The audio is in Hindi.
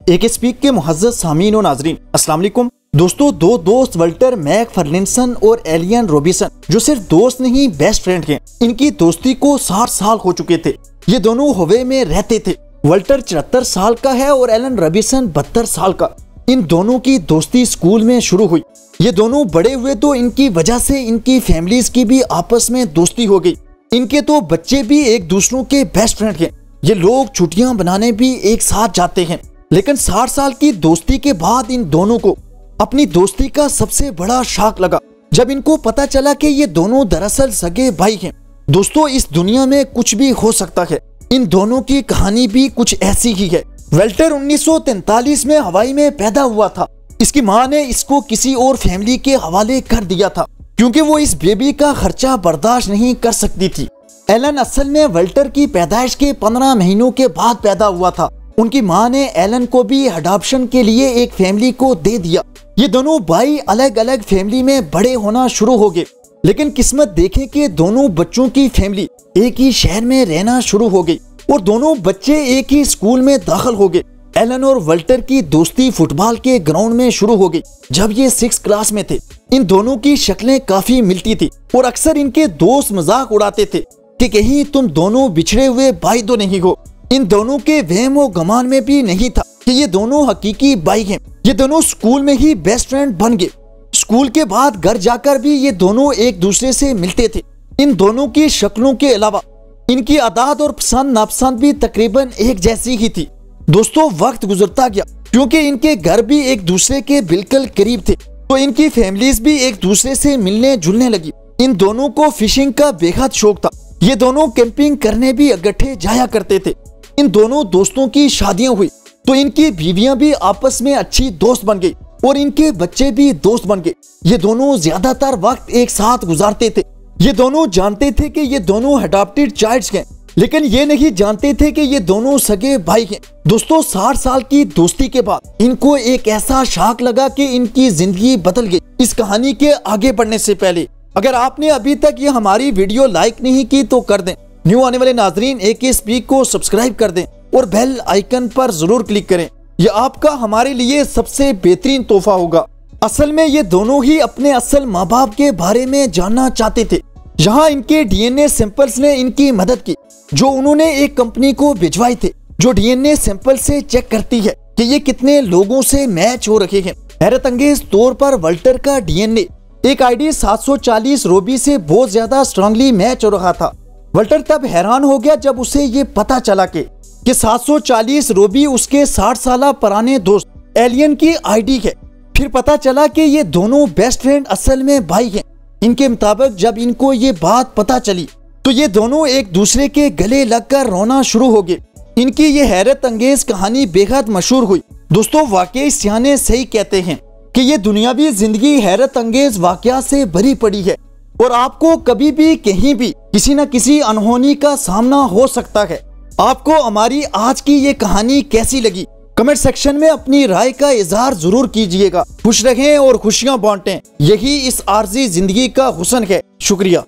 एक स्पीक के मुअज़्ज़ज़ सामीन और नाज़रीन अस्सलाम वालेकुम। दोस्तों, दो दोस्त वल्टर मैकफर्लिनसन और एलियन रॉबिन्सन जो सिर्फ दोस्त नहीं बेस्ट फ्रेंड हैं, इनकी दोस्ती को 60 साल हो चुके थे। ये दोनों हवे में रहते थे। वल्टर 74 साल का है और एलन रॉबिन्सन 72 साल का। इन दोनों की दोस्ती स्कूल में शुरू हुई। ये दोनों बड़े हुए तो इनकी वजह से इनकी फैमिलीज की भी आपस में दोस्ती हो गई। इनके तो बच्चे भी एक दूसरों के बेस्ट फ्रेंड हैं। ये लोग छुट्टियां बनाने भी एक साथ जाते हैं। लेकिन 60 साल की दोस्ती के बाद इन दोनों को अपनी दोस्ती का सबसे बड़ा शॉक लगा जब इनको पता चला कि ये दोनों दरअसल सगे भाई हैं। दोस्तों, इस दुनिया में कुछ भी हो सकता है। इन दोनों की कहानी भी कुछ ऐसी ही है। वल्टर 1943 में हवाई में पैदा हुआ था। इसकी मां ने इसको किसी और फैमिली के हवाले कर दिया था क्योंकि वो इस बेबी का खर्चा बर्दाश्त नहीं कर सकती थी। एलन असल में वल्टर की पैदाइश के 15 महीनों के बाद पैदा हुआ था। उनकी मां ने एलन को भी अडॉप्शन के लिए एक फैमिली को दे दिया। ये दोनों भाई अलग अलग फैमिली में बड़े होना शुरू हो गए। लेकिन किस्मत देखे कि दोनों बच्चों की फैमिली एक ही शहर में रहना शुरू हो गई और दोनों बच्चे एक ही स्कूल में दाखिल हो गए। एलन और वल्टर की दोस्ती फुटबॉल के ग्राउंड में शुरू हो गई जब ये 6th क्लास में थे। इन दोनों की शक्लें काफी मिलती थी और अक्सर इनके दोस्त मजाक उड़ाते थे कि कहीं तुम दोनों बिछड़े हुए भाई तो नहीं हो। इन दोनों के वहम व गमान में भी नहीं था कि ये दोनों हकीकी भाई हैं। ये दोनों स्कूल में ही बेस्ट फ्रेंड बन गए। स्कूल के बाद घर जाकर भी ये दोनों एक दूसरे से मिलते थे। इन दोनों की शक्लों के अलावा इनकी आदत और पसंद नापसंद भी तकरीबन एक जैसी ही थी। दोस्तों, वक्त गुजरता गया क्योंकि इनके घर भी एक दूसरे के बिल्कुल करीब थे तो इनकी फैमिलीज भी एक दूसरे से मिलने जुलने लगी। इन दोनों को फिशिंग का बेहद शौक था। ये दोनों कैंपिंग करने भी इकट्ठे जाया करते थे। इन दोनों दोस्तों की शादियां हुई तो इनकी बीवियां भी आपस में अच्छी दोस्त बन गई और इनके बच्चे भी दोस्त बन गए। ये दोनों ज्यादातर वक्त एक साथ गुजारते थे। ये दोनों जानते थे कि ये दोनों अडॉप्टेड चाइल्ड्स हैं, लेकिन ये नहीं जानते थे कि ये दोनों सगे भाई हैं। दोस्तों, 60 साल की दोस्ती के बाद इनको एक ऐसा शॉक लगा कि इनकी जिंदगी बदल गई। इस कहानी के आगे बढ़ने से पहले अगर आपने अभी तक ये हमारी वीडियो लाइक नहीं की तो कर दें। न्यू आने वाले नाजरीन एक स्पीक को सब्सक्राइब कर दें और बेल आइकन पर जरूर क्लिक करें। यह आपका हमारे लिए सबसे बेहतरीन तोहफा होगा। असल में ये दोनों ही अपने असल माँ बाप के बारे में जानना चाहते थे। यहाँ इनके डीएनए सैंपल्स ने इनकी मदद की जो उन्होंने एक कंपनी को भिजवाए थे जो डीएनए सैंपल से चेक करती है कि ये कितने लोगों से मैच हो रहे हैं। हैरत अंगेज तौर पर वल्टर का डीएनए एक आईडी 740 रोबी से बहुत ज्यादा स्ट्रांगली मैच हो रहा था। वल्टर तब हैरान हो गया जब उसे ये पता चला कि 740 रोबी उसके 60 साल पुराने दोस्त एलियन की आईडी है। फिर पता चला कि ये दोनों बेस्ट फ्रेंड असल में भाई हैं। इनके मुताबिक जब इनको ये बात पता चली तो ये दोनों एक दूसरे के गले लगकर रोना शुरू हो गए। इनकी ये हैरत अंगेज कहानी बेहद मशहूर हुई। दोस्तों, वाकई सियाने सही कहते हैं कि ये दुनियावी जिंदगी हैरत अंगेज वाकया से भरी पड़ी है और आपको कभी भी कहीं भी किसी न किसी अनहोनी का सामना हो सकता है। आपको हमारी आज की ये कहानी कैसी लगी कमेंट सेक्शन में अपनी राय का इजहार जरूर कीजिएगा। खुश रहें और खुशियां बांटें, यही इस आर्जी जिंदगी का हुस्न है। शुक्रिया।